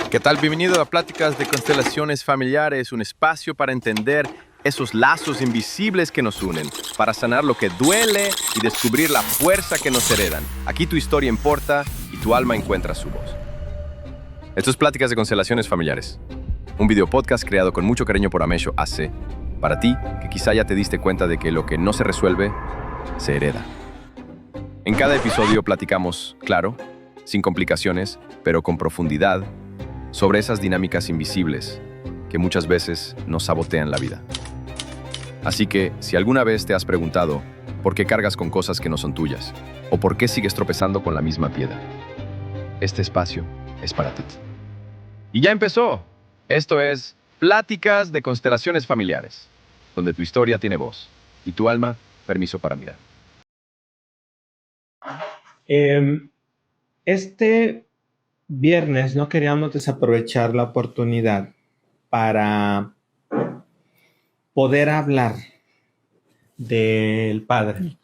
¿Qué tal? Bienvenido a Pláticas de Constelaciones Familiares, un espacio para entender esos lazos invisibles que nos unen, para sanar lo que duele y descubrir la fuerza que nos heredan. Aquí tu historia importa y tu alma encuentra su voz. Esto es Pláticas de Constelaciones Familiares, un video podcast creado con mucho cariño por Amesho AC, para ti que quizá ya te diste cuenta de que lo que no se resuelve, se hereda. En cada episodio platicamos, claro, sin complicaciones, pero con profundidad, sobre esas dinámicas invisibles que muchas veces nos sabotean la vida. Así que, si alguna vez te has preguntado por qué cargas con cosas que no son tuyas, o por qué sigues tropezando con la misma piedra, este espacio es para ti. Y ya empezó. Esto es Pláticas de Constelaciones Familiares, donde tu historia tiene voz y tu alma permiso para mirar. Este viernes no queríamos desaprovechar la oportunidad para poder hablar del Padre.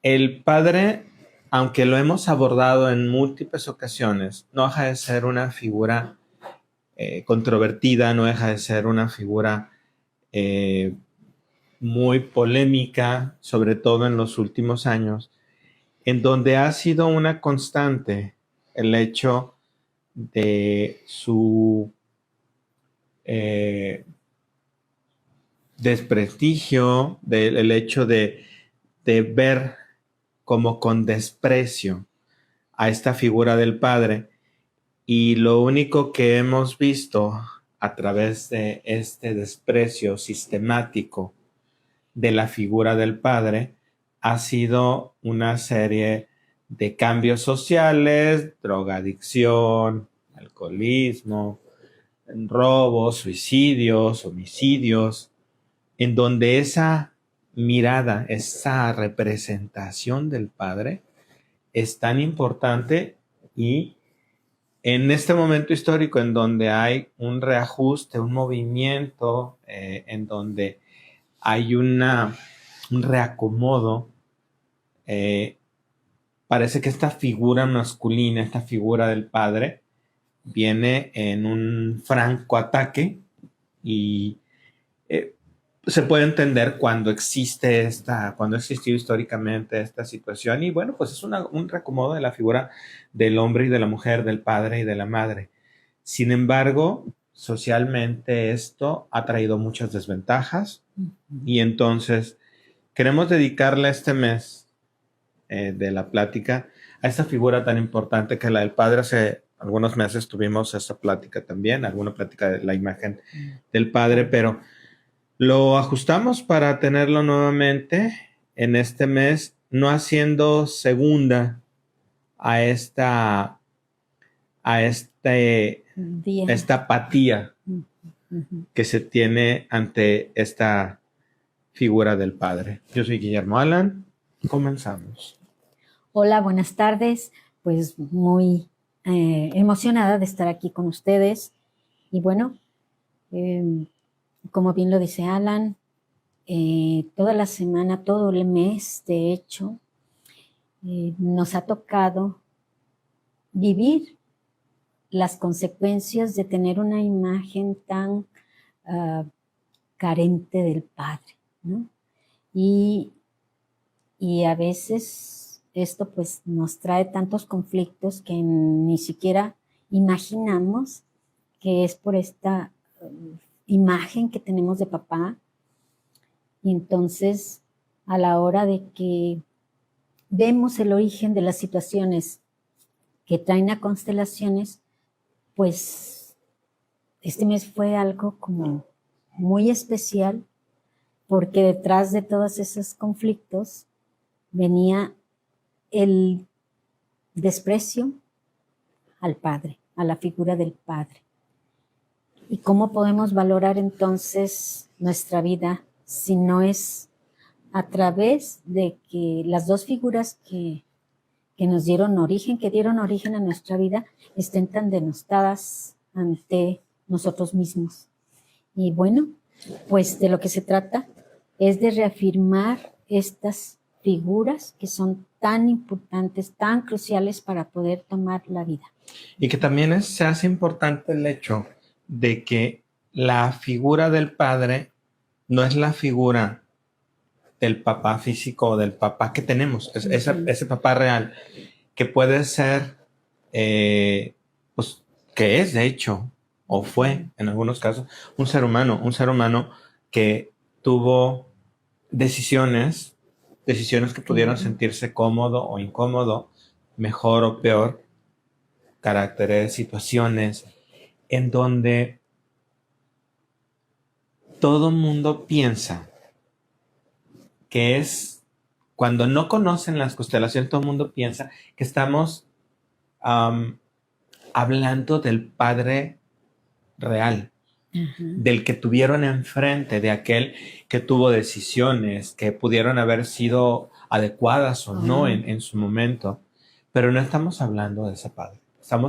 El Padre, aunque lo hemos abordado en múltiples ocasiones, no deja de ser una figura controvertida, no deja de ser una figura muy polémica, sobre todo en los últimos años, en donde ha sido una constante el hecho de su desprestigio, del hecho de ver como con desprecio a esta figura del Padre. Y lo único que hemos visto a través de este desprecio sistemático de la figura del Padre ha sido una serie de cambios sociales, drogadicción, alcoholismo, robos, suicidios, homicidios, en donde esa mirada, esa representación del Padre es tan importante, y en este momento histórico en donde hay un reajuste, un movimiento, en donde hay un reacomodo, parece que esta figura masculina, esta figura del Padre, viene en un franco ataque y se puede entender cuando cuando existió históricamente esta situación, y bueno, pues es un reacomodo de la figura del hombre y de la mujer, del padre y de la madre. Sin embargo, socialmente esto ha traído muchas desventajas, y entonces queremos dedicarle este mes de la plática a esta figura tan importante que la del Padre. Hace algunos meses tuvimos esta plática también, alguna plática de la imagen del Padre, pero lo ajustamos para tenerlo nuevamente en este mes, no haciendo segunda a esta apatía que se tiene ante esta figura del Padre. Yo soy Guillermo Alan. Comenzamos. Hola, buenas tardes. Pues muy emocionada de estar aquí con ustedes. Y bueno, como bien lo dice Alan, toda la semana, todo el mes, de hecho, nos ha tocado vivir las consecuencias de tener una imagen tan carente del Padre, ¿no? Y a veces esto pues nos trae tantos conflictos que ni siquiera imaginamos que es por esta imagen que tenemos de papá. Y entonces, a la hora de que vemos el origen de las situaciones que traen a constelaciones, pues este mes fue algo como muy especial, porque detrás de todos esos conflictos venía el desprecio al Padre, a la figura del Padre. ¿Y cómo podemos valorar entonces nuestra vida si no es a través de que las dos figuras que nos dieron origen, a nuestra vida, estén tan denostadas ante nosotros mismos? Y bueno, pues de lo que se trata es de reafirmar estas figuras que son tan importantes, tan cruciales para poder tomar la vida. Y que también se hace importante el hecho de que la figura del padre no es la figura del papá físico o del papá que tenemos, ese papá real, que puede ser, pues, que es de hecho, o fue en algunos casos, un ser humano que tuvo decisiones que pudieron sentirse cómodo o incómodo, mejor o peor, caracteres, situaciones, en donde todo mundo piensa que es, cuando no conocen las constelaciones, todo el mundo piensa que estamos hablando del padre real, del que tuvieron enfrente, de aquel que tuvo decisiones que pudieron haber sido adecuadas o no en su momento. Pero no estamos hablando de ese padre. No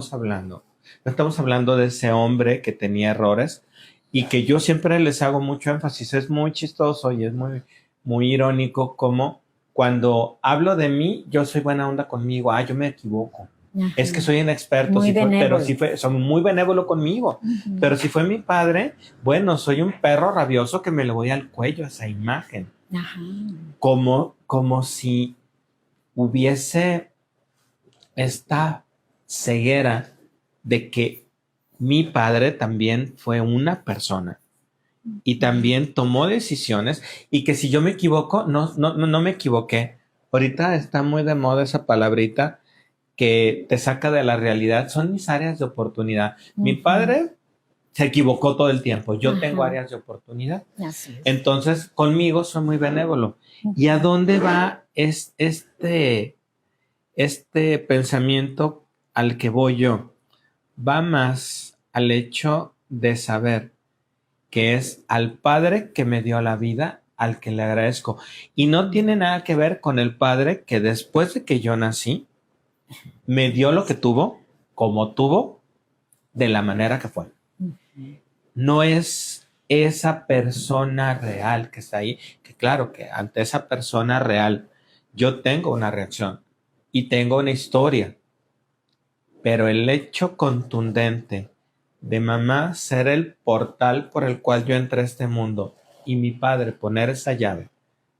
estamos hablando de ese hombre que tenía errores y que yo siempre les hago mucho énfasis. Es muy chistoso y es muy, muy irónico como cuando hablo de mí, yo soy buena onda conmigo. Yo me equivoco. Es que soy inexperto, pero soy muy benévolo conmigo. Pero si fue mi padre, bueno, soy un perro rabioso que me le voy al cuello a esa imagen. Como si hubiese esta ceguera de que mi padre también fue una persona y también tomó decisiones y que si yo me equivoco, no me equivoqué. Ahorita está muy de moda esa palabrita que te saca de la realidad. Son mis áreas de oportunidad. Mi padre se equivocó todo el tiempo. Yo tengo áreas de oportunidad. Entonces, conmigo soy muy benévolo. ¿Y a dónde va este pensamiento al que voy yo? Va más al hecho de saber que es al padre que me dio la vida al que le agradezco. Y no tiene nada que ver con el padre que después de que yo nací, me dio lo que tuvo, como tuvo, de la manera que fue. No es esa persona real que está ahí, que claro que ante esa persona real yo tengo una reacción y tengo una historia, pero el hecho contundente de mamá ser el portal por el cual yo entré a este mundo y mi padre poner esa llave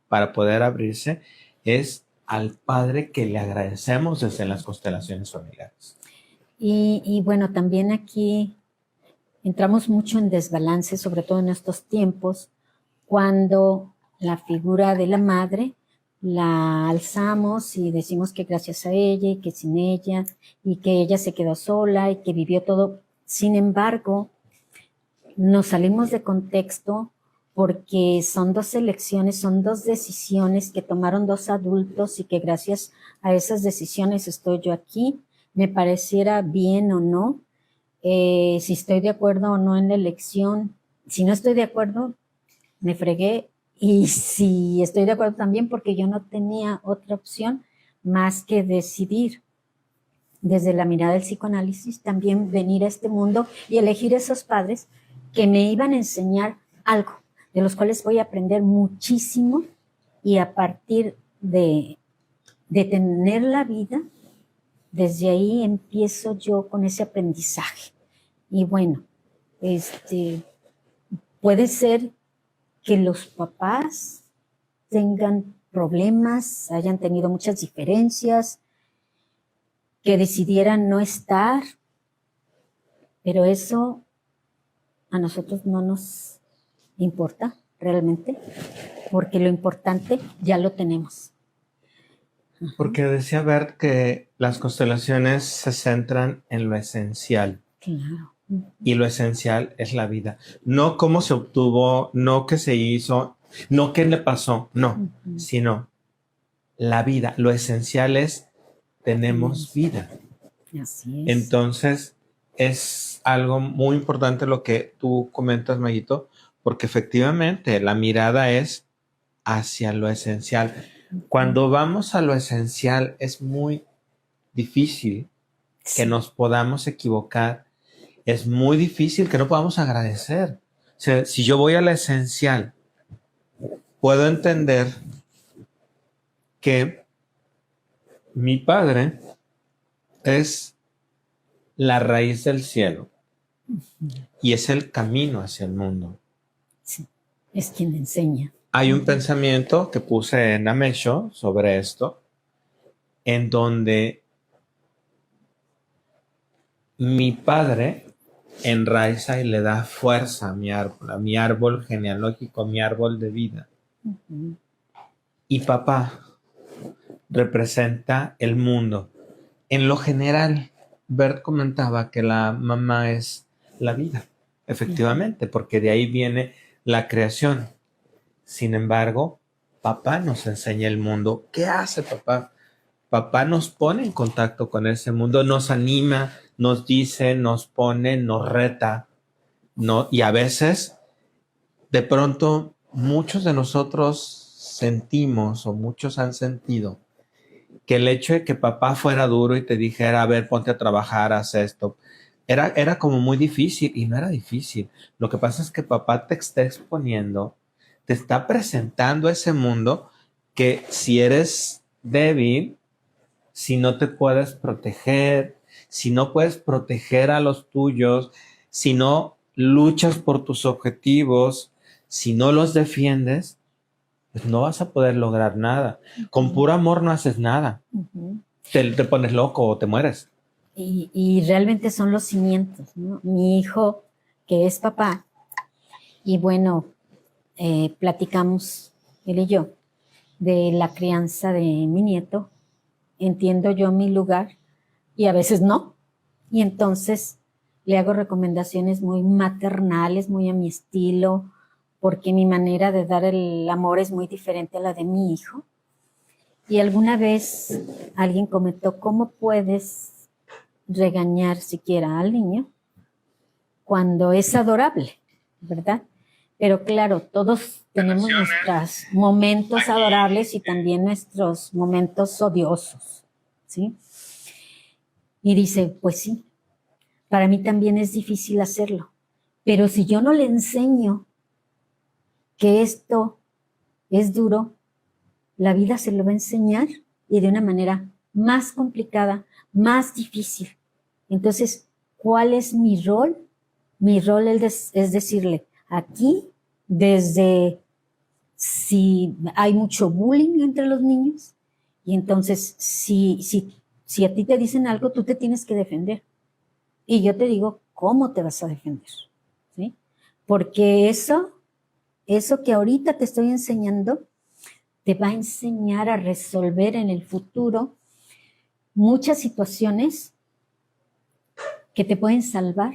para poder abrirse, es al padre que le agradecemos desde las constelaciones familiares. Y bueno, también aquí entramos mucho en desbalance, sobre todo en estos tiempos, cuando la figura de la madre la alzamos y decimos que gracias a ella y que sin ella y que ella se quedó sola y que vivió todo. Sin embargo, nos salimos de contexto porque son dos elecciones, son dos decisiones que tomaron dos adultos y que gracias a esas decisiones estoy yo aquí. Me pareciera bien o no, si estoy de acuerdo o no en la elección. Si no estoy de acuerdo, me fregué. Y si estoy de acuerdo también porque yo no tenía otra opción más que decidir desde la mirada del psicoanálisis, también venir a este mundo y elegir esos padres que me iban a enseñar algo, de los cuales voy a aprender muchísimo y a partir de tener la vida, desde ahí empiezo yo con ese aprendizaje. Y bueno, puede ser que los papás tengan problemas, hayan tenido muchas diferencias, que decidieran no estar, pero eso a nosotros no nos importa realmente, porque lo importante ya lo tenemos. Porque decía Bert que las constelaciones se centran en lo esencial. Claro. Y lo esencial es la vida. No cómo se obtuvo, no qué se hizo, no qué le pasó, no, sino la vida. Lo esencial es, tenemos vida. Así es. Entonces, es algo muy importante lo que tú comentas, Mayito, porque efectivamente la mirada es hacia lo esencial. Cuando vamos a lo esencial es muy difícil que nos podamos equivocar. Es muy difícil que no podamos agradecer. O sea, si yo voy a lo esencial, puedo entender que mi padre es la raíz del cielo y es el camino hacia el mundo. Sí, es quien enseña. Hay un pensamiento que puse en Amesho sobre esto, en donde mi padre enraiza y le da fuerza a mi árbol genealógico, a mi árbol de vida. Ujú. Y papá representa el mundo. En lo general, Bert comentaba que la mamá es la vida, efectivamente, porque de ahí viene la creación. Sin embargo, papá nos enseña el mundo. ¿Qué hace papá? Papá nos pone en contacto con ese mundo, nos anima, nos dice, nos pone, nos reta, no, y a veces, de pronto, muchos de nosotros sentimos o muchos han sentido que el hecho de que papá fuera duro y te dijera, a ver, ponte a trabajar, haz esto, era como muy difícil y no era difícil. Lo que pasa es que papá te está exponiendo, te está presentando ese mundo que si eres débil, si no te puedes proteger, si no puedes proteger a los tuyos, si no luchas por tus objetivos, si no los defiendes, pues no vas a poder lograr nada. Con puro amor no haces nada. Ujú. Te pones loco o te mueres. Y realmente son los cimientos, ¿no? Mi hijo, que es papá, y bueno, platicamos él y yo de la crianza de mi nieto. Entiendo yo mi lugar y a veces no. Y entonces le hago recomendaciones muy maternales, muy a mi estilo, porque mi manera de dar el amor es muy diferente a la de mi hijo. Y alguna vez alguien comentó, ¿cómo puedes regañar siquiera al niño cuando es adorable, ¿verdad? Pero claro, todos tenemos nuestros momentos adorables y también nuestros momentos odiosos, ¿sí? Y dice, pues sí, para mí también es difícil hacerlo, pero si yo no le enseño que esto es duro, la vida se lo va a enseñar y de una manera más complicada, más difícil. Entonces, ¿cuál es mi rol? Mi rol es decirle, aquí, desde si hay mucho bullying entre los niños, y entonces si a ti te dicen algo, tú te tienes que defender. Y yo te digo, ¿cómo te vas a defender? ¿Sí? Porque eso que ahorita te estoy enseñando, te va a enseñar a resolver en el futuro muchas situaciones que te pueden salvar.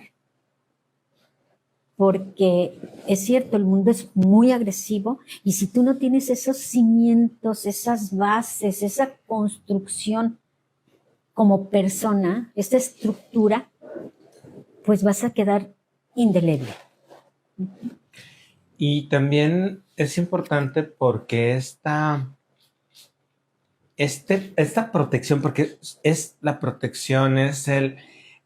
Porque es cierto, el mundo es muy agresivo y si tú no tienes esos cimientos, esas bases, esa construcción como persona, esa estructura, pues vas a quedar indeleble. Y también es importante porque esta protección, porque es la protección, es el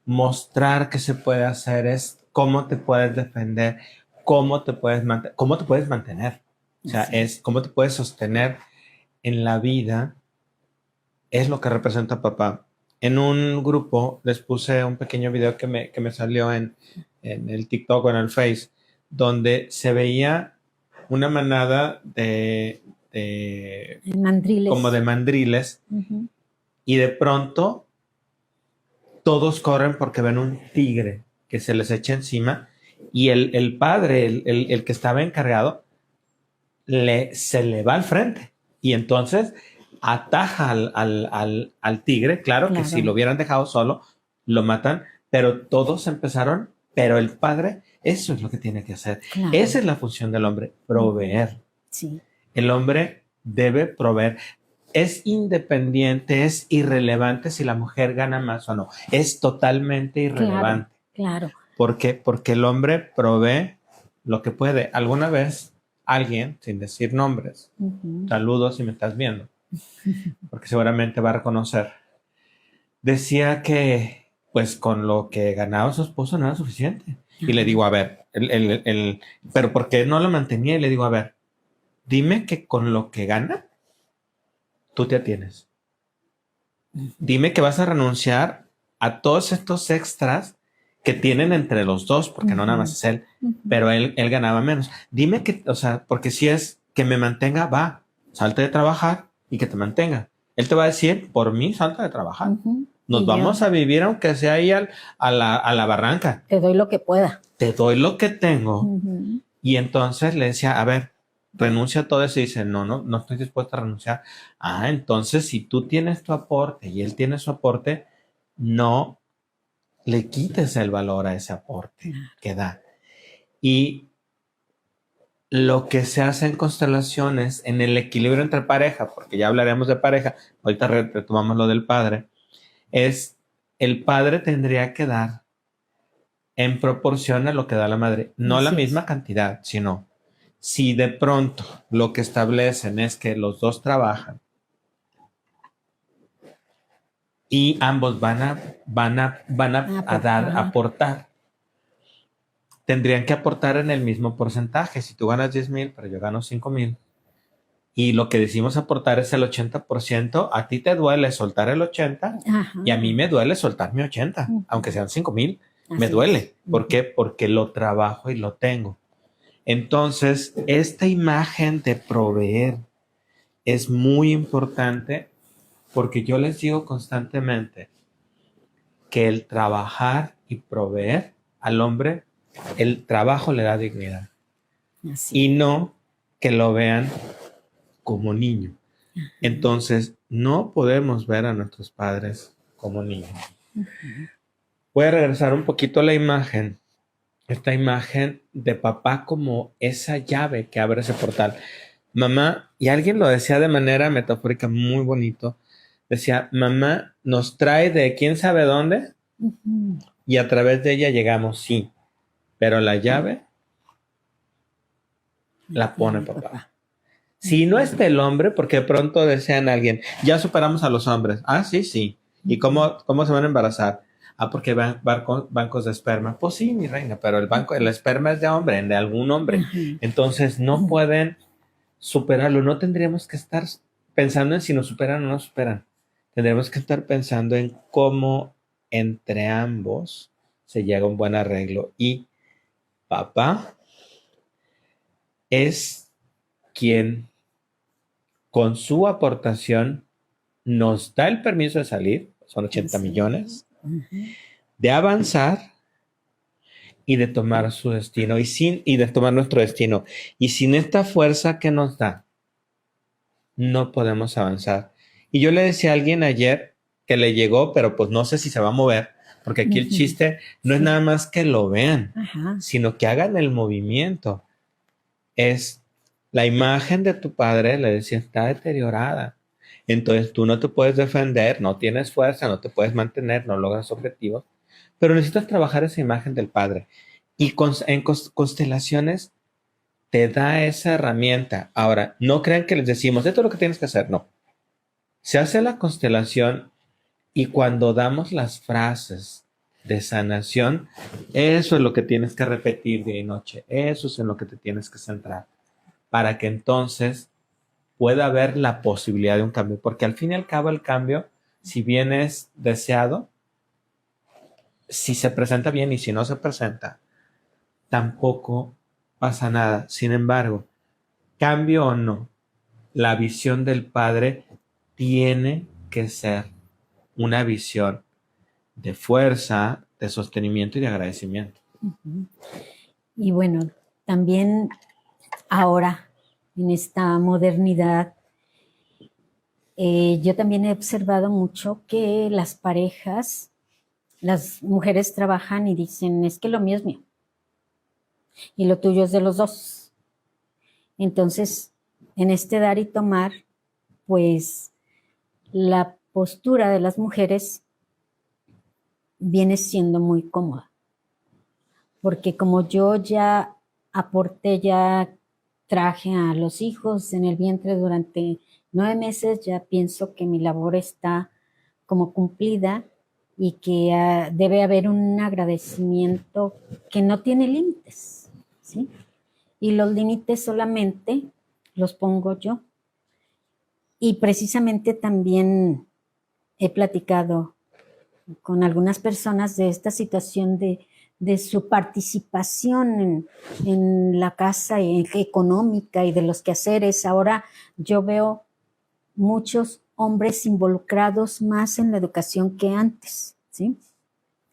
mostrar que se puede hacer, es cómo te puedes defender, cómo te puedes mantener. O sea, Sí. es cómo te puedes sostener en la vida, es lo que representa papá. En un grupo les puse un pequeño video que me salió en el TikTok o en el Face, donde se veía una manada Mandriles. como de mandriles, Uh-huh. y de pronto todos corren porque ven un tigre que se les echa encima y el padre, el que estaba encargado, se le va al frente y entonces ataja al tigre. Claro que si lo hubieran dejado solo, lo matan, pero todos empezaron, pero el padre, eso es lo que tiene que hacer. Claro. Esa es la función del hombre, proveer. Sí. El hombre debe proveer. Es independiente, es irrelevante si la mujer gana más o no. Es totalmente irrelevante. Claro. Porque el hombre provee lo que puede. Alguna vez alguien, sin decir nombres, saludos si me estás viendo, porque seguramente va a reconocer, decía que pues con lo que ganaba su esposo no era suficiente. Y le digo, a ver, pero ¿por qué no lo mantenía? Y le digo, a ver, dime que con lo que gana, tú te atienes. Dime que vas a renunciar a todos estos extras que tienen entre los dos, porque no nada más es él, pero él ganaba menos. Dime que, o sea, porque si es que me mantenga, va, salte de trabajar y que te mantenga. Él te va a decir, por mí, salta de trabajar. Nos vamos a vivir, aunque sea ahí a la barranca. Te doy lo que pueda. Te doy lo que tengo. Y entonces le decía, a ver, renuncia a todo eso. Y dice, no estoy dispuesta a renunciar. Ah, entonces si tú tienes tu aporte y él tiene su aporte, no le quites el valor a ese aporte que da. Y lo que se hace en constelaciones, en el equilibrio entre pareja, porque ya hablaremos de pareja, ahorita retomamos lo del padre, es el padre tendría que dar en proporción a lo que da la madre, no la misma cantidad, sino si de pronto lo que establecen es que los dos trabajan y ambos van a dar, aportar, tendrían que aportar en el mismo porcentaje. Si tú ganas 10,000, pero yo gano 5,000, y lo que decimos aportar es el 80%, a ti te duele soltar el 80 y a mí me duele soltar mi 80, aunque sean 5,000, me duele. ¿Por qué? Porque lo trabajo y lo tengo. Entonces, esta imagen de proveer es muy importante, porque yo les digo constantemente que el trabajar y proveer al hombre, el trabajo le da dignidad. Y no que lo vean como niño. Entonces, no podemos ver a nuestros padres como niños. Voy a regresar un poquito a la imagen. Esta imagen de papá como esa llave que abre ese portal. Mamá, y alguien lo decía de manera metafórica muy bonito, decía, mamá nos trae de quién sabe dónde y a través de ella llegamos, sí, pero la llave la pone papá. Si no está el hombre, porque de pronto desean a alguien, ya superamos a los hombres. Ah, sí. ¿Y cómo se van a embarazar? Ah, porque van bancos de esperma. Pues sí, mi reina, pero el esperma es de hombre, de algún hombre. Entonces no pueden superarlo. No tendríamos que estar pensando en si nos superan o no superan. Tendríamos que estar pensando en cómo entre ambos se llega a un buen arreglo. Y papá es quien con su aportación nos da el permiso de salir, son 80 millones, de avanzar y de tomar su destino y de tomar nuestro destino. Y sin esta fuerza que nos da, no podemos avanzar. Y yo le decía a alguien ayer que le llegó, pero pues no sé si se va a mover, porque aquí el chiste no es nada más que lo vean, sino que hagan el movimiento. Es la imagen de tu padre, le decía, está deteriorada. Entonces tú no te puedes defender, no tienes fuerza, no te puedes mantener, no logras objetivos, pero necesitas trabajar esa imagen del padre. Y en constelaciones te da esa herramienta. Ahora, no crean que les decimos, esto es lo que tienes que hacer, no. Se hace la constelación y cuando damos las frases de sanación, eso es lo que tienes que repetir día y noche, eso es en lo que te tienes que centrar, para que entonces pueda haber la posibilidad de un cambio, porque al fin y al cabo el cambio, si bien es deseado, si se presenta bien y si no se presenta, tampoco pasa nada. Sin embargo, cambio o no, la visión del padre tiene que ser una visión de fuerza, de sostenimiento y de agradecimiento. Y bueno, también ahora, en esta modernidad, yo también he observado mucho que las parejas, las mujeres trabajan y dicen, es que lo mío es mío y lo tuyo es de los dos. Entonces, en este dar y tomar, pues la postura de las mujeres viene siendo muy cómoda, porque como yo ya aporté, ya traje a los hijos en el vientre durante 9 meses, ya pienso que mi labor está como cumplida y que debe haber un agradecimiento que no tiene límites, ¿sí? Y los límites solamente los pongo yo. Y precisamente también he platicado con algunas personas de esta situación de su participación en la casa económica y de los quehaceres. Ahora yo veo muchos hombres involucrados más en la educación que antes, ¿sí?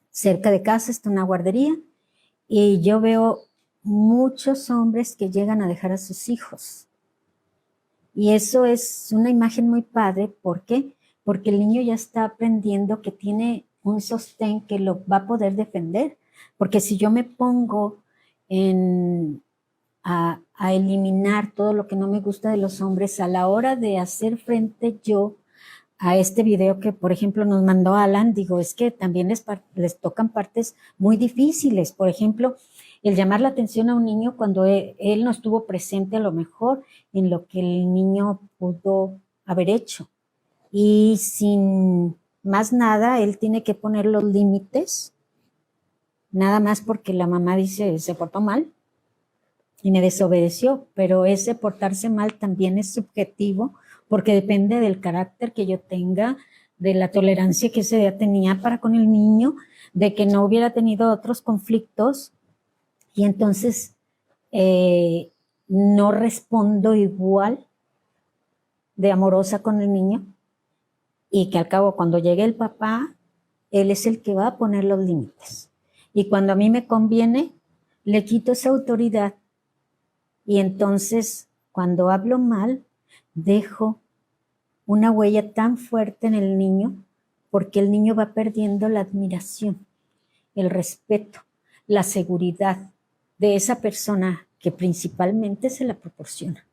Cerca de casa está una guardería y yo veo muchos hombres que llegan a dejar a sus hijos. Y eso es una imagen muy padre. ¿Por qué? Porque el niño ya está aprendiendo que tiene un sostén que lo va a poder defender. Porque si yo me pongo a eliminar todo lo que no me gusta de los hombres a la hora de hacer frente yo a este video que, por ejemplo, nos mandó Alan, digo, es que también les tocan partes muy difíciles. Por ejemplo, el llamar la atención a un niño cuando él no estuvo presente a lo mejor en lo que el niño pudo haber hecho. Y sin más nada, él tiene que poner los límites, nada más porque la mamá dice, se portó mal y me desobedeció, pero ese portarse mal también es subjetivo porque depende del carácter que yo tenga, de la tolerancia que ese día tenía para con el niño, de que no hubiera tenido otros conflictos y entonces no respondo igual de amorosa con el niño y que al cabo cuando llegue el papá, él es el que va a poner los límites. Y cuando a mí me conviene, le quito esa autoridad y entonces cuando hablo mal, dejo una huella tan fuerte en el niño porque el niño va perdiendo la admiración, el respeto, la seguridad de esa persona que principalmente se la proporciona,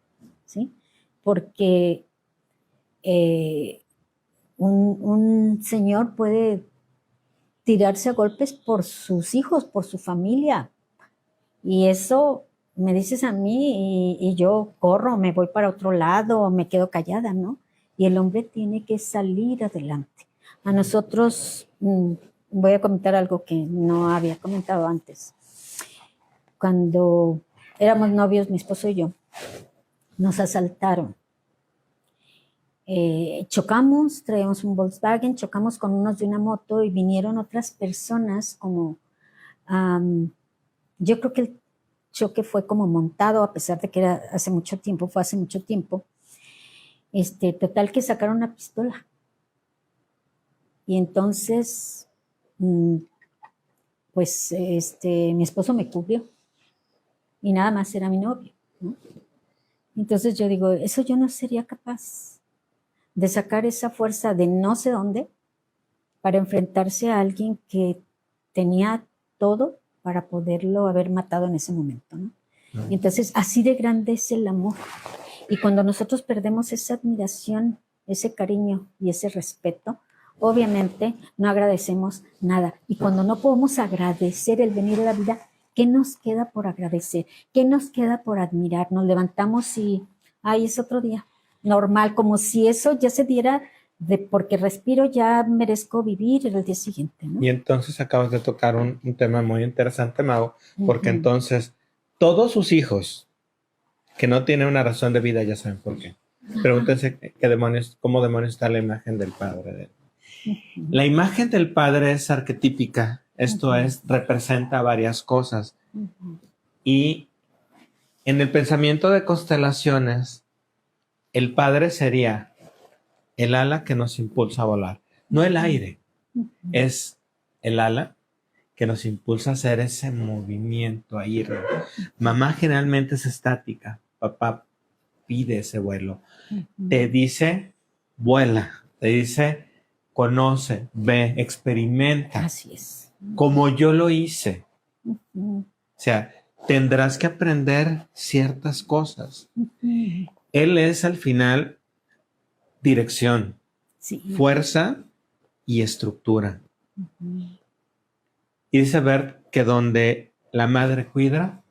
¿sí? Porque un señor puede tirarse a golpes por sus hijos, por su familia, y eso me dices a mí y yo corro, me voy para otro lado, me quedo callada, ¿no? Y el hombre tiene que salir adelante. A nosotros, voy a comentar algo que no había comentado antes. Cuando éramos novios, mi esposo y yo, nos asaltaron. Chocamos, traíamos un Volkswagen, chocamos con unos de una moto y vinieron otras personas como... yo creo que el choque fue como montado, a pesar de que era hace mucho tiempo, fue hace mucho tiempo. Total que sacaron una pistola. Y entonces, pues, mi esposo me cubrió. Y nada más era mi novio, ¿no? Entonces yo digo, eso yo no sería capaz de sacar esa fuerza de no sé dónde para enfrentarse a alguien que tenía todo para poderlo haber matado en ese momento, ¿no? Y entonces, así de grande es el amor. Y cuando nosotros perdemos esa admiración, ese cariño y ese respeto, obviamente no agradecemos nada. Y cuando no podemos agradecer el venir a la vida, ¿qué nos queda por agradecer? ¿Qué nos queda por admirar? Nos levantamos y, ay, es otro día. Normal, como si eso ya se diera de porque respiro, ya merezco vivir el día siguiente, ¿no? Y entonces acabas de tocar un tema muy interesante, Mau, porque entonces todos sus hijos que no tienen una razón de vida ya saben por qué. Pregúntense cómo demonios está la imagen del padre de él. La imagen del padre es arquetípica, esto es, representa varias cosas. Y en el pensamiento de constelaciones, el padre sería el ala que nos impulsa a volar, no el aire, es el ala que nos impulsa a hacer ese movimiento, a ir. Mamá generalmente es estática, papá pide ese vuelo. Te dice, vuela, te dice, conoce, ve, experimenta. Así es. Como yo lo hice. O sea, tendrás que aprender ciertas cosas. Él es al final dirección, sí, fuerza y estructura. Y dice Bert que donde la madre cuida,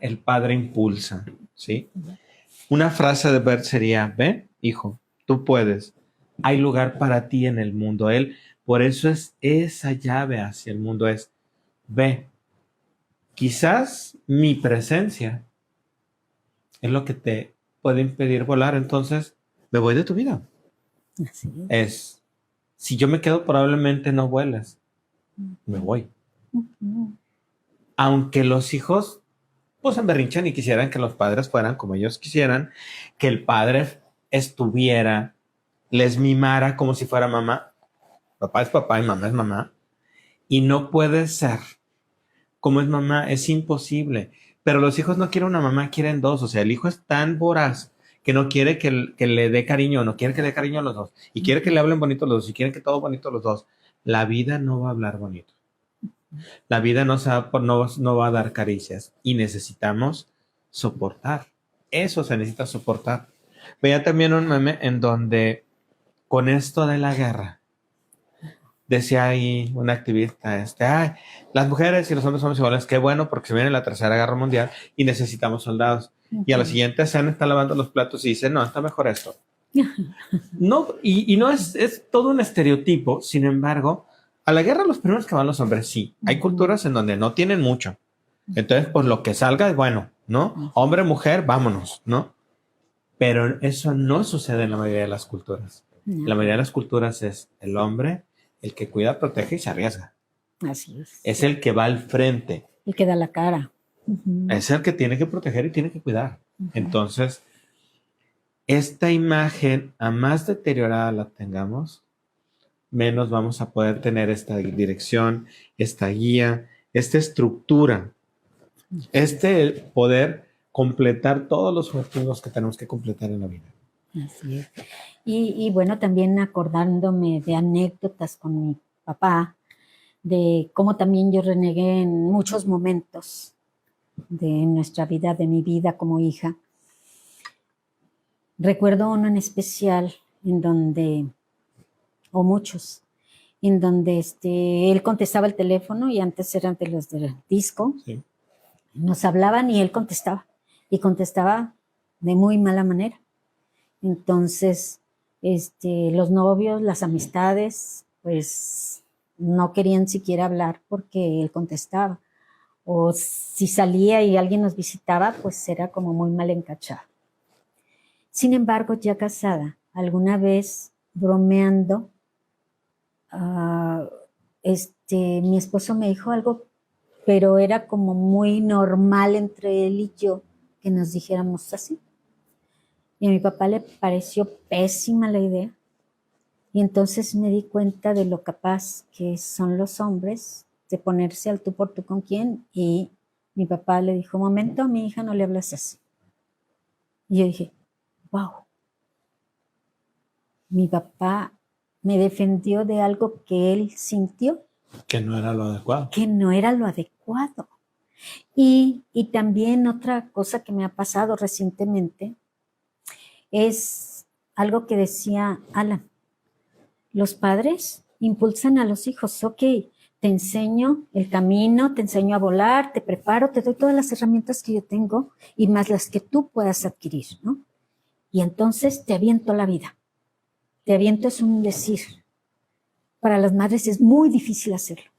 el padre impulsa, ¿sí? Una frase de Bert sería, ve, hijo, tú puedes. Hay lugar para ti en el mundo. Él, por eso es esa llave hacia el mundo, es, ve, quizás mi presencia es lo que te puede impedir volar, entonces me voy de tu vida. Así Es Si yo me quedo, probablemente no vuelas. Me voy. Ujú. Aunque los hijos pues se emberrinchan y quisieran que los padres fueran como ellos quisieran, que el padre estuviera, les mimara como si fuera mamá. Papá es papá y mamá es mamá. Y no puede ser como es mamá, es imposible. Pero los hijos no quieren una mamá, quieren dos. O sea, el hijo es tan voraz que no quiere que le dé cariño, no quiere que le dé cariño a los dos. Y quiere que le hablen bonito los dos, y quieren que todo bonito los dos. La vida no va a hablar bonito. La vida no va a dar caricias. Y necesitamos soportar. Eso se necesita soportar. Veía también un meme en donde con esto de la guerra, decía ahí un activista, ay, las mujeres y los hombres somos iguales, qué bueno porque se viene la Tercera Guerra Mundial y necesitamos soldados. Y a la siguiente escena está lavando los platos y dice, no, está mejor esto. No, y no es todo un estereotipo, sin embargo, a la guerra los primeros que van los hombres, sí. Hay culturas en donde no tienen mucho. Entonces, pues lo que salga es bueno, ¿no? Hombre, mujer, vámonos, ¿no? Pero eso no sucede en la mayoría de las culturas. No. La mayoría de las culturas es el hombre, el que cuida, protege y se arriesga. Así es. Es el que va al frente. El que da la cara. Ujú. Es el que tiene que proteger y tiene que cuidar. Ujú. Entonces, esta imagen, a más deteriorada la tengamos, menos vamos a poder tener esta dirección, esta guía, esta estructura, este poder completar todos los objetivos que tenemos que completar en la vida. Así es. Y bueno, también acordándome de anécdotas con mi papá, de cómo también yo renegué en muchos momentos de nuestra vida, de mi vida como hija. Recuerdo uno en especial en donde, o muchos, en donde él contestaba el teléfono y antes eran de los del disco. Sí. Nos hablaban y él contestaba. Y contestaba de muy mala manera. Entonces, los novios, las amistades, pues no querían siquiera hablar porque él contestaba. O si salía y alguien nos visitaba, pues era como muy mal encachado. Sin embargo, ya casada, alguna vez bromeando, mi esposo me dijo algo, pero era como muy normal entre él y yo que nos dijéramos así. Y a mi papá le pareció pésima la idea. Y entonces me di cuenta de lo capaz que son los hombres de ponerse al tú por tú con quién. Y mi papá le dijo, un momento, a mi hija no le hablas así. Y yo dije, wow. Mi papá me defendió de algo que él sintió. Que no era lo adecuado. Que no era lo adecuado. Y también otra cosa que me ha pasado recientemente es algo que decía Alan. Los padres impulsan a los hijos, ok, te enseño el camino, te enseño a volar, te preparo, te doy todas las herramientas que yo tengo y más las que tú puedas adquirir, ¿no? Y entonces te aviento la vida. Te aviento es un decir. Para las madres es muy difícil hacerlo.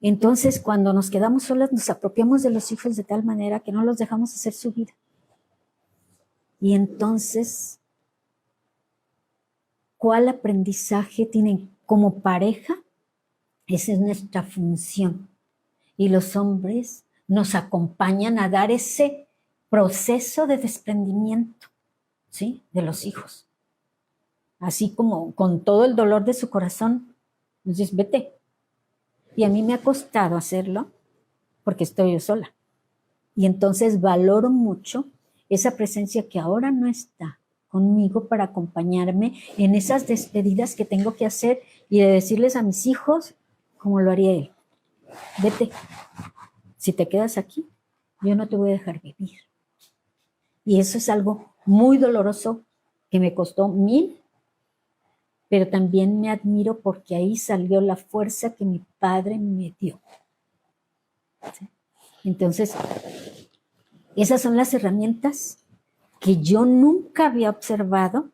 Entonces, cuando nos quedamos solas, nos apropiamos de los hijos de tal manera que no los dejamos hacer su vida. Y entonces, ¿cuál aprendizaje tienen como pareja? Esa es nuestra función. Y los hombres nos acompañan a dar ese proceso de desprendimiento, ¿sí? De los hijos. Así como con todo el dolor de su corazón, nos dice, vete. Y a mí me ha costado hacerlo porque estoy yo sola. Y entonces valoro mucho esa presencia que ahora no está conmigo para acompañarme en esas despedidas que tengo que hacer y de decirles a mis hijos como lo haría él. Vete. Si te quedas aquí, yo no te voy a dejar vivir. Y eso es algo muy doloroso que me costó 1000, pero también me admiro porque ahí salió la fuerza que mi padre me dio. ¿Sí? Entonces, esas son las herramientas que yo nunca había observado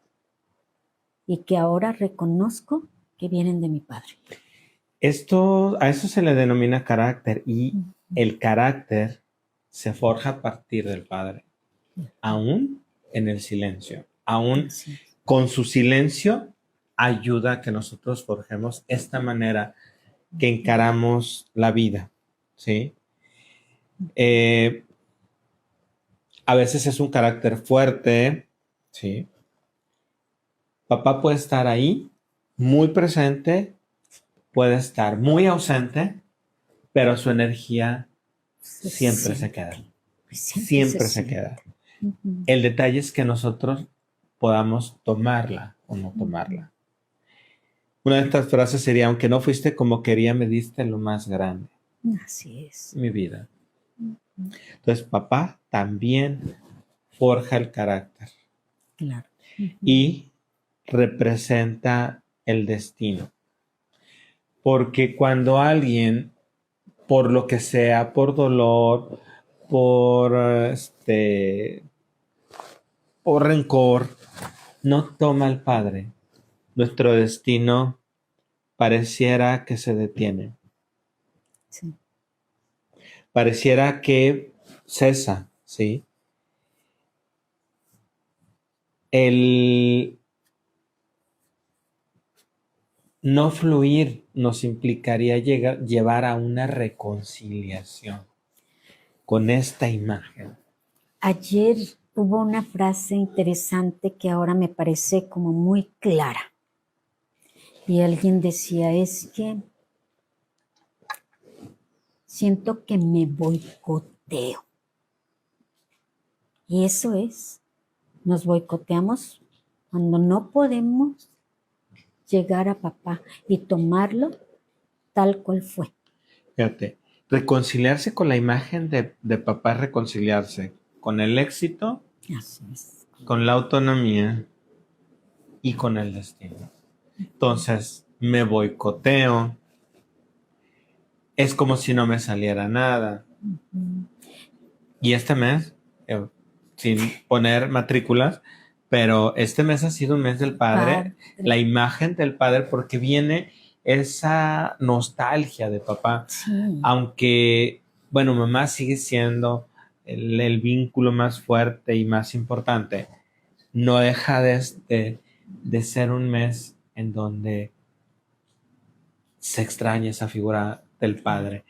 y que ahora reconozco que vienen de mi padre. A eso se le denomina carácter y el carácter se forja a partir del padre, aún en el silencio, aún con su silencio ayuda a que nosotros forjemos esta manera que encaramos la vida, ¿sí? A veces es un carácter fuerte, ¿sí? Papá puede estar ahí, muy presente, puede estar muy ausente, pero su energía siempre se queda. Siempre se queda. El detalle es que nosotros podamos tomarla o no tomarla. Una de estas frases sería: aunque no fuiste como quería, me diste lo más grande. Así es. Mi vida. Entonces, papá también forja el carácter. Claro. Y representa el destino. Porque cuando alguien, por lo que sea, por dolor, por rencor, no toma al Padre, nuestro destino pareciera que se detiene. Sí. Pareciera que cesa, ¿sí? El no fluir nos implicaría llevar a una reconciliación con esta imagen. Ayer hubo una frase interesante que ahora me parece como muy clara. Y alguien decía, es que siento que me boicoteo. Y eso es, nos boicoteamos cuando no podemos llegar a papá y tomarlo tal cual fue. Fíjate, reconciliarse con la imagen de papá es reconciliarse con el éxito, Así es. con la autonomía y con el destino. Entonces, me boicoteo, es como si no me saliera nada. Y este mes, sin poner matrículas, pero este mes ha sido un mes del padre, la imagen del padre, porque viene esa nostalgia de papá. Sí. Aunque, bueno, mamá sigue siendo el vínculo más fuerte y más importante, no deja de ser un mes en donde se extraña esa figura del padre.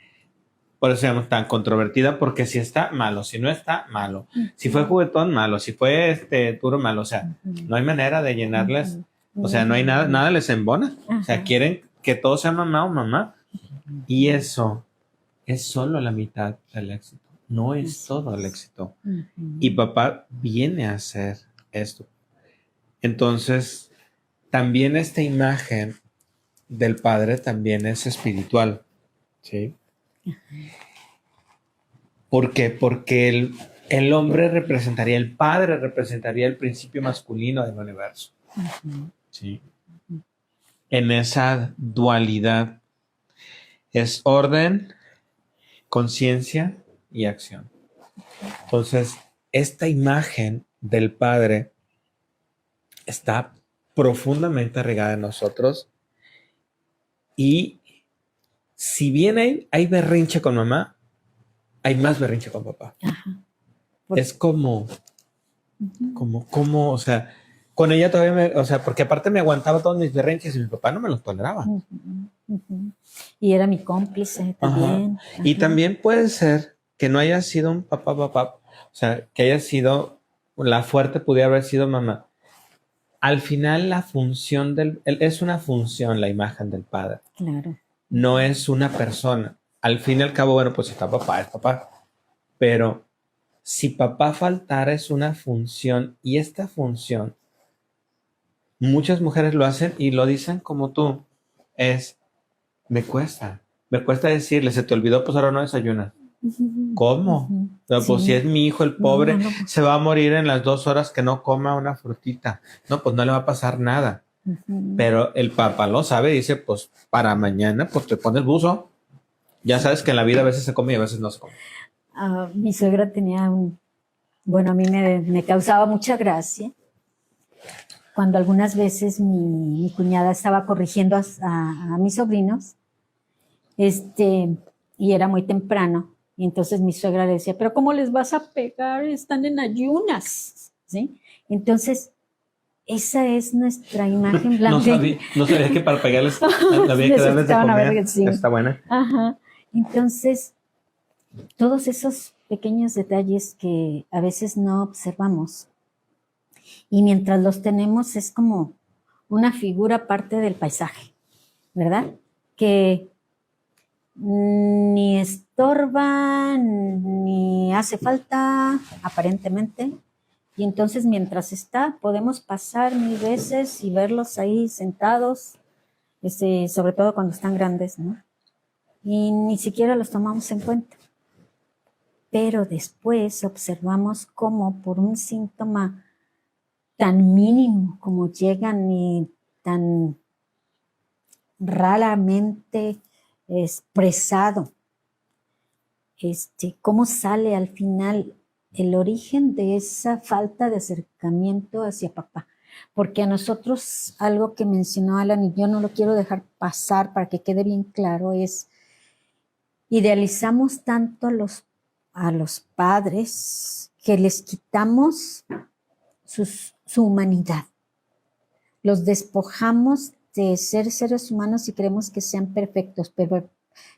Por eso llamo tan controvertida, porque si está malo, si no está malo, si fue juguetón malo, si fue duro malo, o sea, no hay manera de llenarles, o sea, no hay nada les embona, o sea, quieren que todo sea mamá o mamá, y eso es solo la mitad del éxito, no es todo el éxito. Y papá viene a hacer esto. Entonces, también esta imagen del padre también es espiritual, ¿sí? ¿Por qué? Porque el hombre representaría, el padre representaría el principio masculino del universo. ¿Sí? En esa dualidad es orden, conciencia y acción. Entonces, esta imagen del padre está profundamente arraigada en nosotros, y si bien hay berrinche con mamá, hay más berrinche con papá. Ajá. Es como, o sea, con ella todavía porque aparte me aguantaba todos mis berrinches y mi papá no me los toleraba. Y era mi cómplice también. Ajá. Y también puede ser que no haya sido un papá, o sea, que haya sido, la fuerte pudiera haber sido mamá. Al final la función es una función, la imagen del padre. Claro. No es una persona. Al fin y al cabo, bueno, pues si está papá, es papá. Pero si papá faltara, es una función, y esta función, muchas mujeres lo hacen y lo dicen como tú, me cuesta decirle, se te olvidó, pues ahora no desayunas. ¿Cómo? No, pues si es mi hijo, el pobre, se va a morir en las 2 horas que no coma una frutita. No, pues no le va a pasar nada. Pero el papá lo sabe, dice, pues para mañana, pues te pones buzo. Ya sabes que en la vida a veces se come y a veces no se come. Mi suegra tenía bueno, a mí me causaba mucha gracia cuando algunas veces mi cuñada estaba corrigiendo a mis sobrinos, y era muy temprano, y entonces mi suegra le decía, pero ¿cómo les vas a pegar? Están en ayunas, ¿sí? Entonces, esa es nuestra imagen No blanca. sabía que para pegarles había que darles de Necesitaban comer. haber- sí. Está buena. Ajá. Entonces, todos esos pequeños detalles que a veces no observamos y mientras los tenemos es como una figura parte del paisaje, ¿verdad? Que ni estorba ni hace falta aparentemente. Y entonces mientras está, podemos pasar 1000 veces y verlos ahí sentados, sobre todo cuando están grandes, ¿no? Y ni siquiera los tomamos en cuenta. Pero después observamos cómo por un síntoma tan mínimo como llegan y tan raramente expresado, cómo sale al final el origen de esa falta de acercamiento hacia papá. Porque a nosotros, algo que mencionó Alan, y yo no lo quiero dejar pasar para que quede bien claro, es idealizamos tanto a los padres que les quitamos su humanidad. Los despojamos de ser seres humanos y queremos que sean perfectos, pero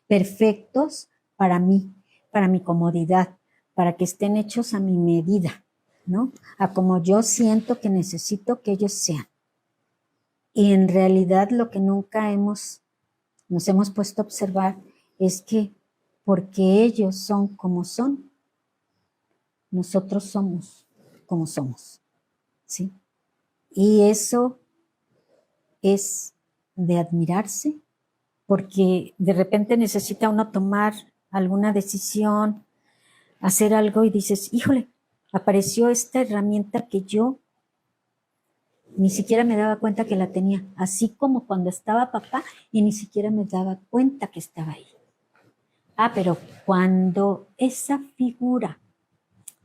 perfectos para mí, para mi comodidad, para que estén hechos a mi medida, ¿no? A como yo siento que necesito que ellos sean. Y en realidad lo que nunca nos hemos puesto a observar es que porque ellos son como son, nosotros somos como somos, ¿sí? Y eso es de admirarse, porque de repente necesita uno tomar alguna decisión, hacer algo y dices, híjole, apareció esta herramienta que yo ni siquiera me daba cuenta que la tenía, así como cuando estaba papá y ni siquiera me daba cuenta que estaba ahí. Pero cuando esa figura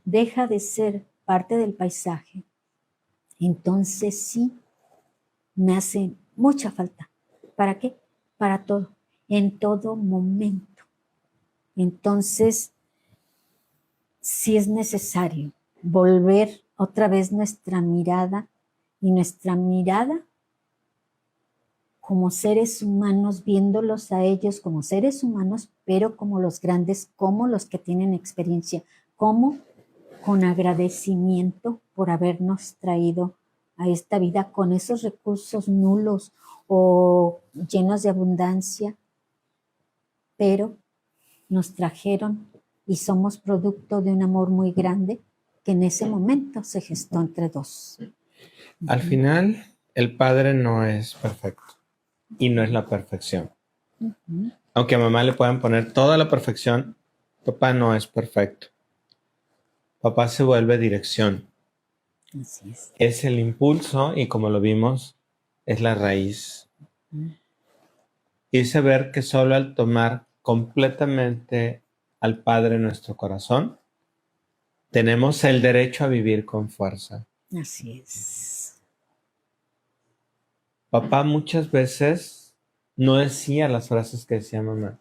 deja de ser parte del paisaje, entonces sí me hace mucha falta. ¿Para qué? Para todo, en todo momento. Entonces, sí es necesario volver otra vez nuestra mirada como seres humanos, viéndolos a ellos como seres humanos, pero como los grandes, como los que tienen experiencia, como con agradecimiento por habernos traído a esta vida con esos recursos nulos o llenos de abundancia, pero nos trajeron y somos producto de un amor muy grande que en ese momento se gestó entre dos. Al final, el padre no es perfecto y no es la perfección. Aunque a mamá le puedan poner toda la perfección, papá no es perfecto. Papá se vuelve dirección. Así es. Es el impulso y, como lo vimos, es la raíz. Y saber que solo al tomar completamente al Padre en nuestro corazón, tenemos el derecho a vivir con fuerza. Así es. Papá muchas veces no decía las frases que decía mamá.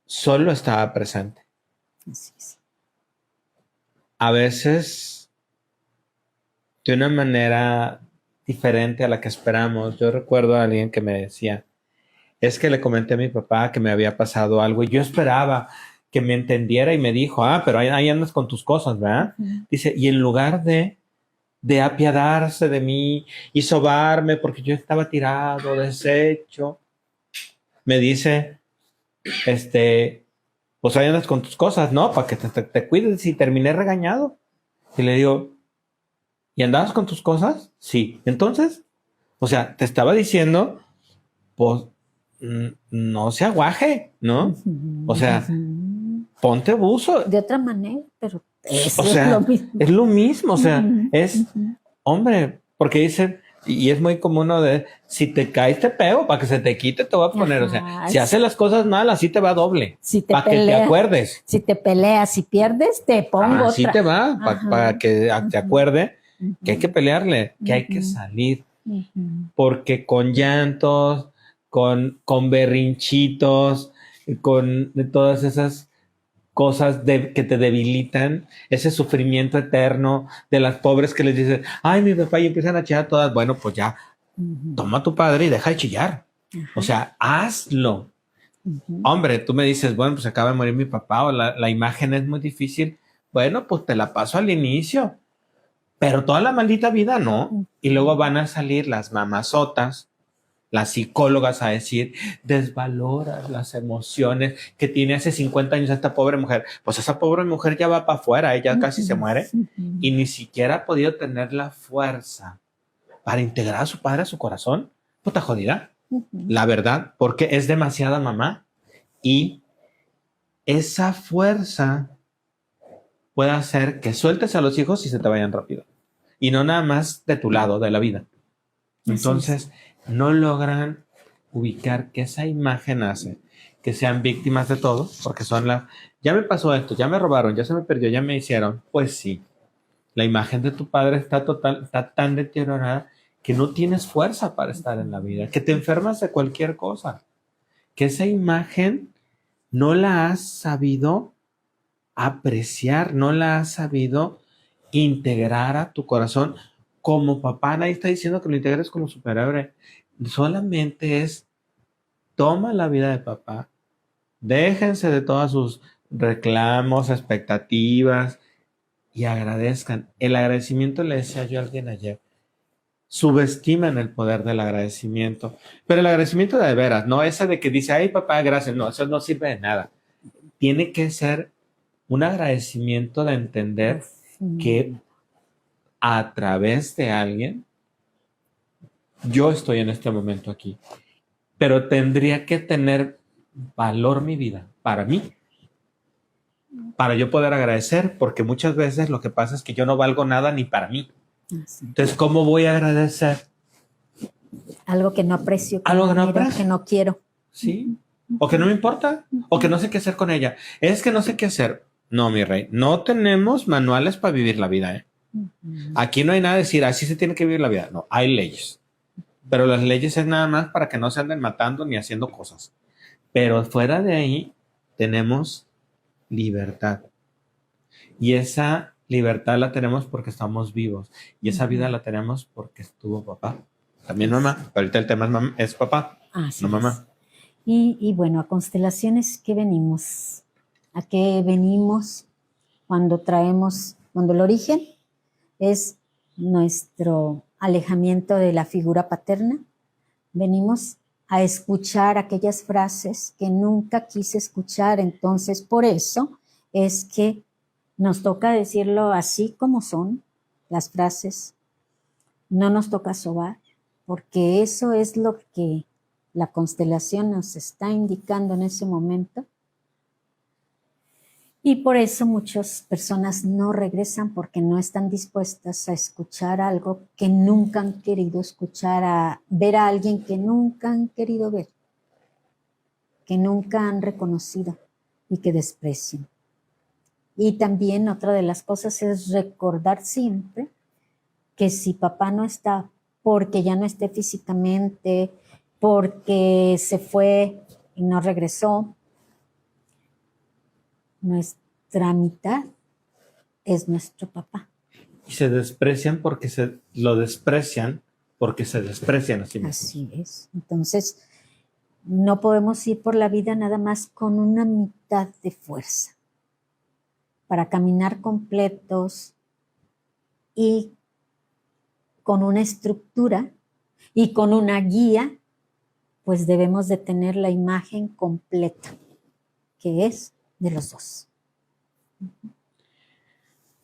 Solo estaba presente. Así es. A veces de una manera diferente a la que esperamos. Yo recuerdo a alguien que me decía, es que le comenté a mi papá que me había pasado algo y yo esperaba que me entendiera y me dijo, pero ahí andas con tus cosas, ¿verdad? Dice, y en lugar de apiadarse de mí y sobarme porque yo estaba tirado, deshecho, me dice, pues ahí andas con tus cosas, ¿no? Para que te cuides. Y terminé regañado. Y le digo, ¿y andabas con tus cosas? Sí. Entonces, o sea, te estaba diciendo, pues, no se aguaje, ¿no? O sea, ponte buzo. De otra manera, pero eso O sea, es lo mismo. Es lo mismo, o sea, es, hombre, porque dicen, y es muy común, ¿no? De, si te caes te pego, para que se te quite te voy a poner, o sea, si haces las cosas mal, así te va doble, si te para que te acuerdes. Si te peleas y pierdes, te pongo así otra. te va, para que te acuerde que hay que pelearle, que hay que salir, porque con llantos, con berrinchitos, con todas esas cosas que te debilitan, ese sufrimiento eterno de las pobres que les dicen, ay, mi papá, y empiezan a chillar todas. Bueno, pues ya, toma a tu padre y deja de chillar. Ajá. O sea, hazlo. Ujú. Hombre, tú me dices, bueno, pues acaba de morir mi papá o la imagen es muy difícil. Bueno, pues te la paso al inicio, pero toda la maldita vida no. Y luego van a salir las mamazotas, las psicólogas a decir, desvaloras las emociones que tiene hace 50 años esta pobre mujer. Pues esa pobre mujer ya va para afuera, ella casi se muere y ni siquiera ha podido tener la fuerza para integrar a su padre a su corazón. Puta jodida, la verdad, porque es demasiada mamá y esa fuerza puede hacer que sueltes a los hijos y se te vayan rápido. Y no nada más de tu lado, de la vida. Entonces, no logran ubicar que esa imagen hace que sean víctimas de todo, porque son ya me pasó esto, ya me robaron, ya se me perdió, ya me hicieron. Pues sí, la imagen de tu padre está tan deteriorada que no tienes fuerza para estar en la vida, que te enfermas de cualquier cosa, que esa imagen no la has sabido apreciar, no la has sabido integrar a tu corazón. Como papá, nadie está diciendo que lo integres como superhéroe. Solamente es, toma la vida de papá, déjense de todos sus reclamos, expectativas y agradezcan. El agradecimiento, le decía yo a alguien ayer, subestiman el poder del agradecimiento. Pero el agradecimiento de veras, no ese de que dice, ay papá, gracias, no, eso no sirve de nada. Tiene que ser un agradecimiento de entender que a través de alguien yo estoy en este momento aquí, pero tendría que tener valor mi vida para mí, para yo poder agradecer, porque muchas veces lo que pasa es que yo no valgo nada ni para mí. Entonces, ¿cómo voy a agradecer? Algo que no aprecio, Algo que no aprecio, que no quiero. ¿sí? O que no me importa, o que no sé qué hacer con ella. Es que no sé qué hacer. No, mi rey, no tenemos manuales para vivir la vida, ¿eh? Aquí no hay nada de decir, así se tiene que vivir la vida. No, hay leyes. Pero las leyes es nada más para que no se anden matando ni haciendo cosas. Pero fuera de ahí tenemos libertad. Y esa libertad la tenemos porque estamos vivos. Y esa vida la tenemos porque estuvo papá. También mamá. Pero ahorita el tema es papá, no mamá. Y bueno, a constelaciones, ¿qué venimos? ¿A qué venimos cuando el origen es nuestro alejamiento de la figura paterna? Venimos a escuchar aquellas frases que nunca quise escuchar, entonces por eso es que nos toca decirlo así como son las frases, no nos toca sobar, porque eso es lo que la constelación nos está indicando en ese momento. Y por eso muchas personas no regresan porque no están dispuestas a escuchar algo que nunca han querido escuchar, a ver a alguien que nunca han querido ver, que nunca han reconocido y que desprecian. Y también otra de las cosas es recordar siempre que si papá no está porque ya no esté físicamente, porque se fue y no regresó, nuestra mitad es nuestro papá. Y se desprecian porque lo desprecian porque se desprecian a sí mismos. Así es. Entonces, no podemos ir por la vida nada más con una mitad de fuerza. Para caminar completos y con una estructura y con una guía, pues debemos de tener la imagen completa, que es de los dos.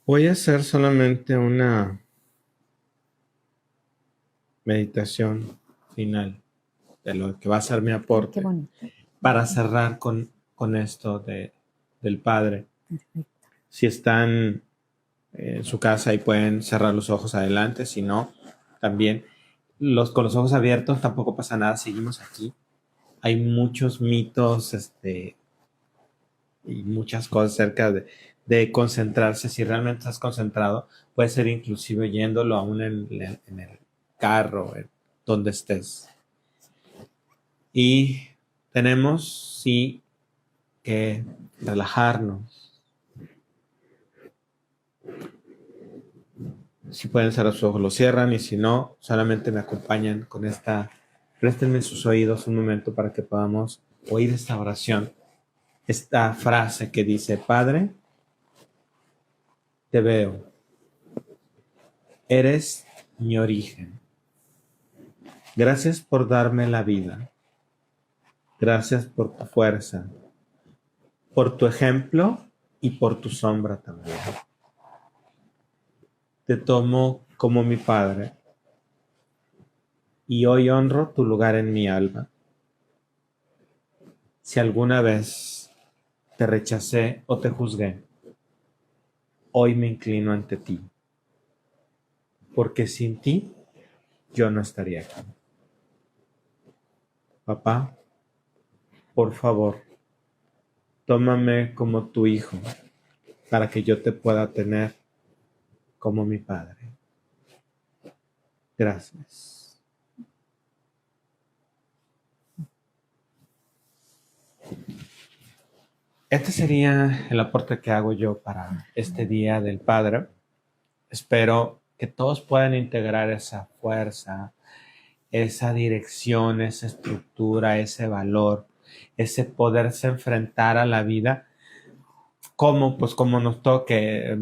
Voy a hacer solamente una meditación final de lo que va a ser mi aporte. Qué bonito. Para cerrar con esto del padre. Perfecto. Si están en su casa y pueden cerrar los ojos adelante, si no, también con los ojos abiertos tampoco pasa nada, seguimos aquí. Hay muchos mitos y muchas cosas acerca de concentrarse. Si realmente estás concentrado, puede ser inclusive yéndolo aún en el carro, en donde estés. Y tenemos, sí, que relajarnos, Si pueden cerrar sus ojos, lo cierran, y si no, solamente me acompañan con esta. Préstenme sus oídos un momento para que podamos oír esta oración, esta frase que dice: Padre, te veo, eres mi origen. Gracias por darme la vida. Gracias por tu fuerza, por tu ejemplo y por tu sombra también. Te tomo como mi Padre y hoy honro tu lugar en mi alma. Si alguna vez te rechacé o te juzgué, hoy me inclino ante ti, porque sin ti yo no estaría aquí. Papá, por favor, tómame como tu hijo para que yo te pueda tener como mi Padre. Gracias. Este sería el aporte que hago yo para este Día del Padre. Espero que todos puedan integrar esa fuerza, esa dirección, esa estructura, ese valor, ese poderse enfrentar a la vida como nos toque.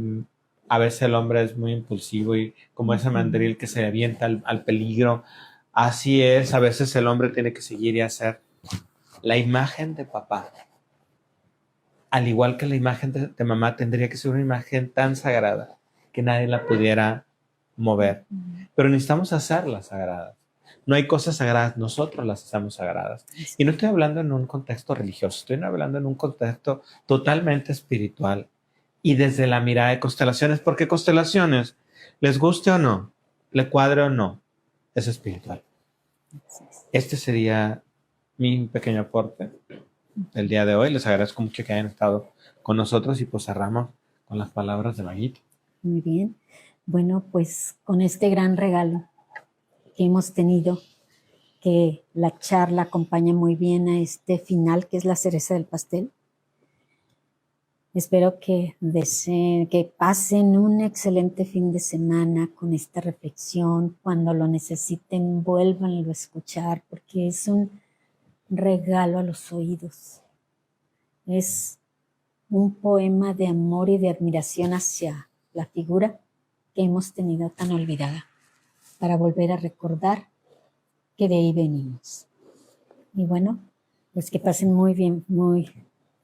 A veces el hombre es muy impulsivo y como ese mandril que se avienta al peligro. Así es, a veces el hombre tiene que seguir y hacer. La imagen de papá, al igual que la imagen de mamá, tendría que ser una imagen tan sagrada que nadie la pudiera mover. Pero necesitamos hacerlas sagradas. No hay cosas sagradas, nosotros las hacemos sagradas. Y no estoy hablando en un contexto religioso, estoy hablando en un contexto totalmente espiritual y desde la mirada de constelaciones, porque constelaciones, les guste o no, le cuadre o no, es espiritual. Este sería mi pequeño aporte del día de hoy. Les agradezco mucho que hayan estado con nosotros y pues cerramos con las palabras de Maguito. Muy bien. Bueno, pues con este gran regalo que hemos tenido, que la charla acompaña muy bien a este final, que es la cereza del pastel. Espero que pasen un excelente fin de semana con esta reflexión. Cuando lo necesiten, vuélvanlo a escuchar, porque es un regalo a los oídos. Es un poema de amor y de admiración hacia la figura que hemos tenido tan olvidada, para volver a recordar que de ahí venimos. Y bueno, pues que pasen muy bien, muy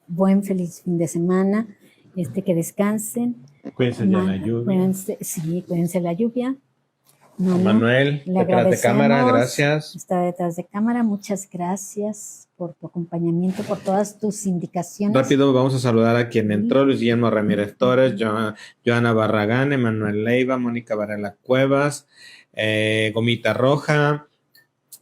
buen, feliz fin de semana, que descansen. Cuídense de la lluvia. Cuídense de la lluvia. Manuel, detrás de cámara, gracias. Está detrás de cámara, muchas gracias por tu acompañamiento, por todas tus indicaciones. Rápido, vamos a saludar a quien entró: Luis Guillermo Ramírez Torres, Joana Barragán, Emanuel Leiva, Mónica Varela Cuevas, Gomita Roja,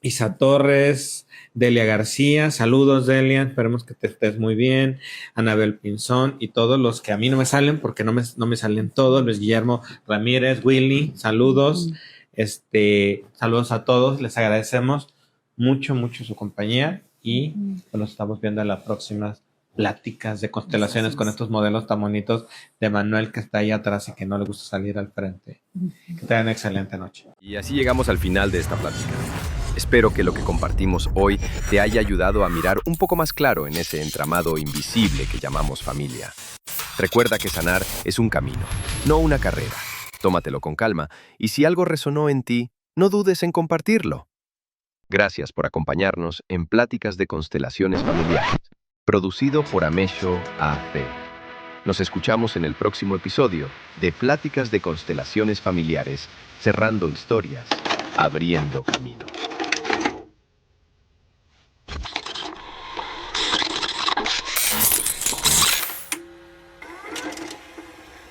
Isa Torres, Delia García, saludos Delia, esperemos que te estés muy bien, Anabel Pinzón y todos los que a mí no me salen, porque no me salen todos: Luis Guillermo Ramírez, Willy, saludos. Saludos a todos, les agradecemos mucho su compañía y nos estamos viendo en las próximas pláticas de constelaciones con estos modelos tan bonitos de Manuel, que está ahí atrás y que no le gusta salir al frente. Que tengan una excelente noche. Y así llegamos al final de esta plática. Espero que lo que compartimos hoy te haya ayudado a mirar un poco más claro en ese entramado invisible que llamamos familia. Recuerda que sanar es un camino, no una carrera. Tómatelo con calma y si algo resonó en ti, no dudes en compartirlo. Gracias por acompañarnos en Pláticas de Constelaciones Familiares, producido por Amesho AC. Nos escuchamos en el próximo episodio de Pláticas de Constelaciones Familiares, cerrando historias, abriendo caminos.